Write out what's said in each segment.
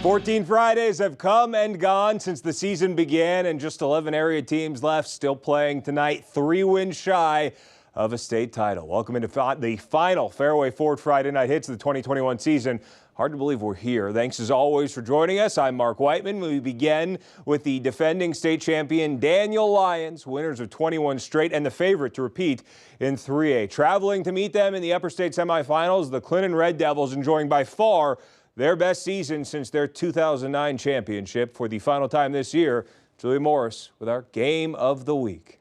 14 Fridays have come and gone since the season began, and just 11 area teams left still playing tonight, 3 wins shy of a state title. Welcome into the final Fairway Ford Friday Night Hits of the 2021 season. Hard to believe we're here. Thanks as always for joining us. I'm Mark Whiteman. We begin with the defending state champion Daniel Lions, winners of 21 straight and the favorite to repeat in 3A. Traveling to meet them in the upper state semifinals, the Clinton Red Devils enjoying by far their best season since their 2009 championship. For the final time this year, Julia Morris with our Game of the Week.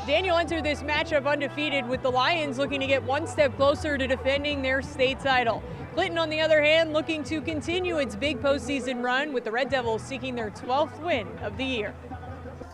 Daniel entered this matchup undefeated, with the Lions looking to get one step closer to defending their state title. Clinton, on the other hand, looking to continue its big postseason run, with the Red Devils seeking their 12th win of the year.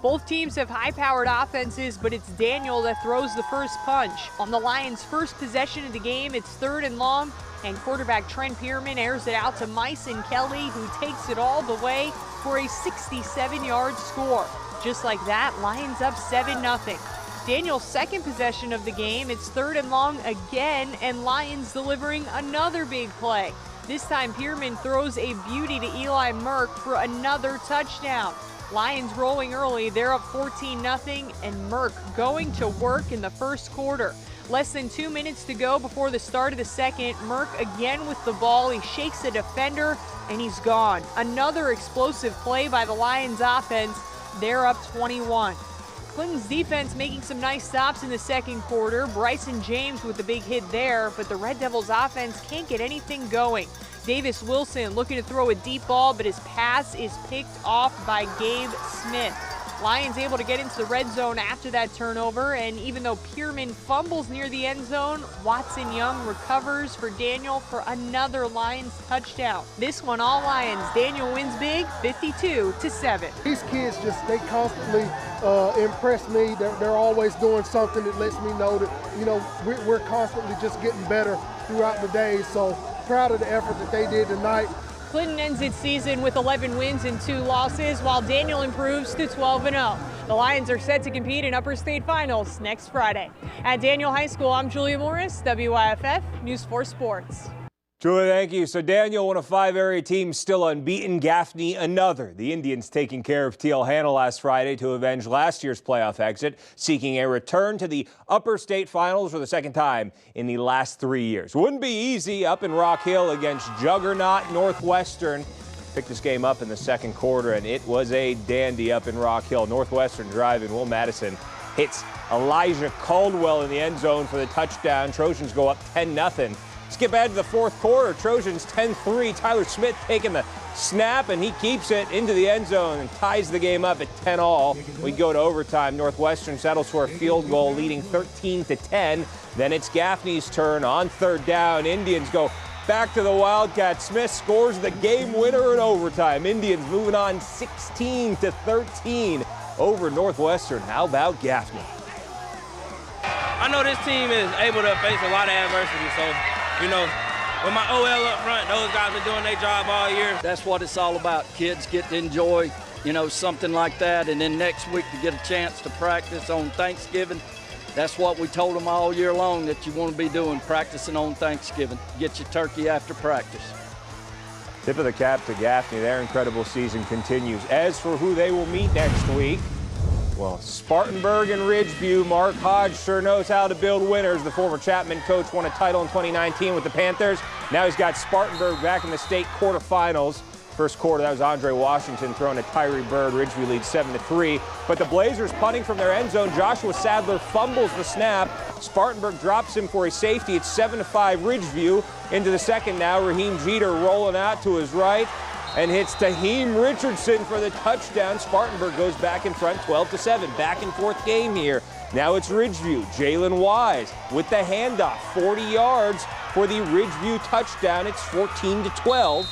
Both teams have high-powered offenses, but it's Daniel that throws the first punch. On the Lions' first possession of the game, it's 3rd and long, and quarterback Trent Pierman airs it out to Myson Kelly, who takes it all the way for a 67-yard score. Just like that, Lions up 7-0. Daniel's second possession of the game, it's 3rd and long again, and Lions delivering another big play. This time, Pierman throws a beauty to Eli Merck for another touchdown. Lions rolling early, they're up 14-0, and Merck going to work in the first quarter. Less than 2 minutes to go before the start of the second. Merck again with the ball, he shakes a defender, and he's gone. Another explosive play by the Lions offense, they're up 21. Clinton's defense making some nice stops in the second quarter. Bryson James with the big hit there, but the Red Devils offense can't get anything going. Davis Wilson looking to throw a deep ball, but his pass is picked off by Gabe Smith. Lions able to get into the red zone after that turnover, and even though Pierman fumbles near the end zone, Watson Young recovers for Daniel for another Lions touchdown. This one all Lions. Daniel wins big, 52-7. These kids they constantly impress me. They're always doing something that lets me know that, we're constantly just getting better throughout the day. So proud of the effort that they did tonight. Clinton ends its season with 11 wins and 2 losses, while Daniel improves to 12-0. The Lions are set to compete in upper state finals next Friday. At Daniel High School, I'm Julia Morris, WYFF News 4 Sports. Julia, thank you. So Daniel, one of 5 area teams still unbeaten. Gaffney, another. The Indians taking care of Teal Hanna last Friday to avenge last year's playoff exit, seeking a return to the upper state finals for the second time in the last 3 years. Wouldn't be easy up in Rock Hill against juggernaut Northwestern. Picked this game up in the second quarter, and it was a dandy up in Rock Hill. Northwestern driving. Will Madison hits Elijah Caldwell in the end zone for the touchdown. Trojans go up 10-0. Skip ahead to the fourth quarter. Trojans 10-3. Tyler Smith taking the snap, and he keeps it into the end zone and ties the game up at 10-all. We go to overtime. Northwestern settles for a field goal, leading 13-10. Then it's Gaffney's turn on 3rd down. Indians go back to the Wildcats. Smith scores the game winner in overtime. Indians moving on 16-13 over Northwestern. How about Gaffney? I know this team is able to face a lot of adversity, so with my OL up front, those guys are doing their job all year. That's what it's all about. Kids get to enjoy, something like that, and then next week to get a chance to practice on Thanksgiving. That's what we told them all year long that you want to be doing, practicing on Thanksgiving. Get your turkey after practice. Tip of the cap to Gaffney. Their incredible season continues. As for who they will meet next week, well, Spartanburg and Ridgeview. Mark Hodge sure knows how to build winners. The former Chapman coach won a title in 2019 with the Panthers. Now he's got Spartanburg back in the state quarterfinals. First quarter, that was Andre Washington throwing at Tyree Bird. Ridgeview leads 7-3. But the Blazers punting from their end zone. Joshua Sadler fumbles the snap. Spartanburg drops him for a safety. It's 7-5 Ridgeview. Into the second now. Raheem Jeter rolling out to his right and hits Taheem Richardson for the touchdown. Spartanburg goes back in front 12-7. Back and forth game here. Now it's Ridgeview. Jalen Wise with the handoff. 40 yards for the Ridgeview touchdown. It's 14-12.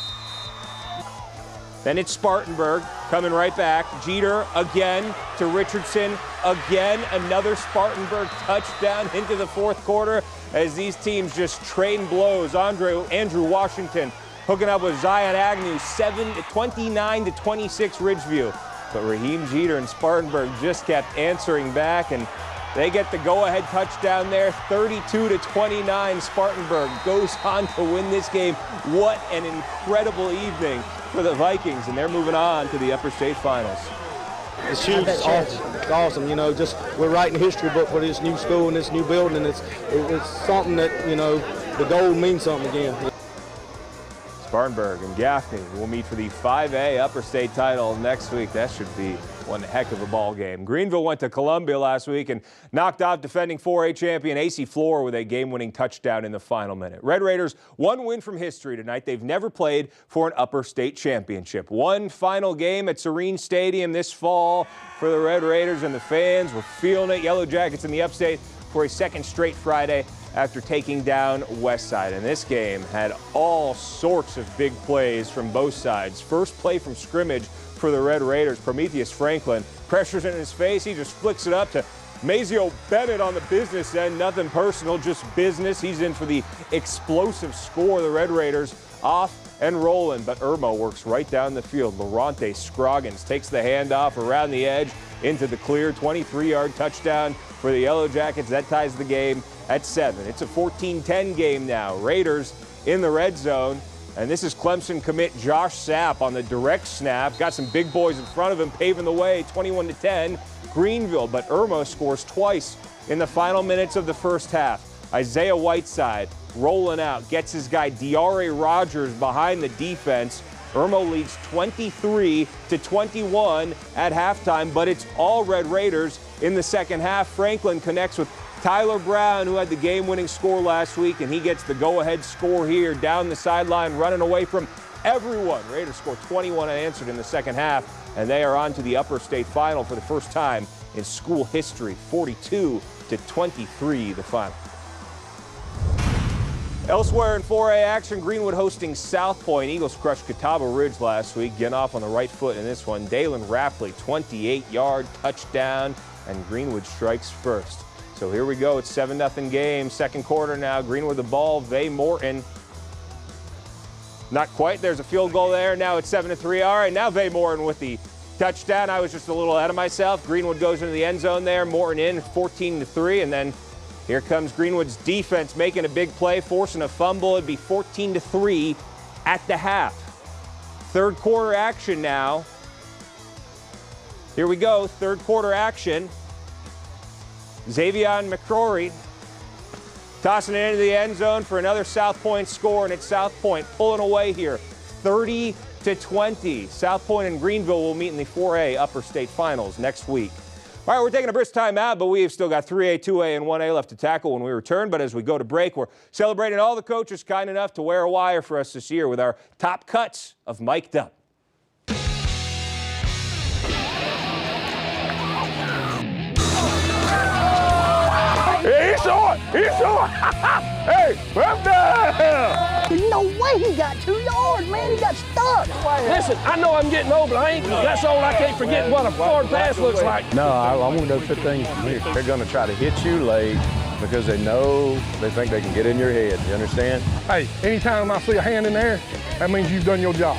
Then it's Spartanburg coming right back. Jeter again to Richardson. Again, another Spartanburg touchdown into the fourth quarter as these teams just trading blows. Andrew Washington hooking up with Zion Agnew, 29-26 Ridgeview. But Raheem Jeter and Spartanburg just kept answering back, and They get the go-ahead touchdown there, 32-29. Spartanburg goes on to win this game. What an incredible evening for the Vikings, and they're moving on to the Upper State Finals. It's huge. It's awesome. It's awesome. You know, just we're writing a history book for this new school and this new building. It's something that, you know, the gold means something again. Spartanburg and Gaffney will meet for the 5A Upper State title next week. That should be one heck of a ball game. Greenville went to Columbia last week and knocked out defending 4A champion AC Flora with a game-winning touchdown in the final minute. Red Raiders, one win from history tonight. They've never played for an Upper State championship. One final game at Serene Stadium this fall for the Red Raiders, and the fans were feeling it. Yellow Jackets in the Upstate for a second straight Friday after taking down Westside. And this game had all sorts of big plays from both sides. First play from scrimmage for the Red Raiders, Prometheus Franklin pressures in his face. He just flicks it up to Mazio Bennett on the business end. Nothing personal, just business. He's in for the explosive score. The Red Raiders off and rolling, but Irmo works right down the field. Laurente Scroggins takes the handoff around the edge into the clear. 23-yard touchdown for the Yellow Jackets. That ties the game at 7. It's a 14-10 game now. Raiders in the red zone. And this is Clemson commit Josh Sapp on the direct snap. Got some big boys in front of him, paving the way, 21-10, Greenville. But Irmo scores twice in the final minutes of the first half. Isaiah Whiteside rolling out, gets his guy Diare Rogers behind the defense. Irmo leads 23-21 at halftime, but it's all Red Raiders in the second half. Franklin connects with Tyler Brown, who had the game-winning score last week, and he gets the go-ahead score here down the sideline, running away from everyone. Raiders score 21 unanswered in the second half, and they are on to the Upper State Final for the first time in school history. 42-23, the final. Elsewhere in 4A action, Greenwood hosting South Point. Eagles crushed Catawba Ridge last week, getting off on the right foot in this one. Dalen Rapley, 28-yard touchdown, and Greenwood strikes first. So here we go. It's 7-0 game. Second quarter now. Greenwood the ball. Vay Morton. Not quite. There's a field goal there. Now it's 7-3. All right, now Vay Morton with the touchdown. I was just a little ahead of myself. Greenwood goes into the end zone there. Morton in 14-3. And then here comes Greenwood's defense making a big play, forcing a fumble. It'd be 14-3 at the half. Third quarter action now. Here we go. Third quarter action. Xavion McCrory tossing it into the end zone for another South Point score, and it's South Point pulling away here, 30-20. South Point and Greenville will meet in the 4A Upper State Finals next week. All right, we're taking a brisk time out, but we've still got 3A, 2A, and 1A left to tackle when we return. But as we go to break, we're celebrating all the coaches kind enough to wear a wire for us this year with our top cuts of Mic'd Up. He saw it! He saw it! Hey, up there! No way he got 2 yards, man. He got stuck. Listen, I know I'm getting old, but I ain't. That's all I can't forget what a forward pass looks like. No, I want to know 2 things from here. They're going to try to hit you late because they think they can get in your head. You understand? Hey, anytime I see a hand in there, that means you've done your job.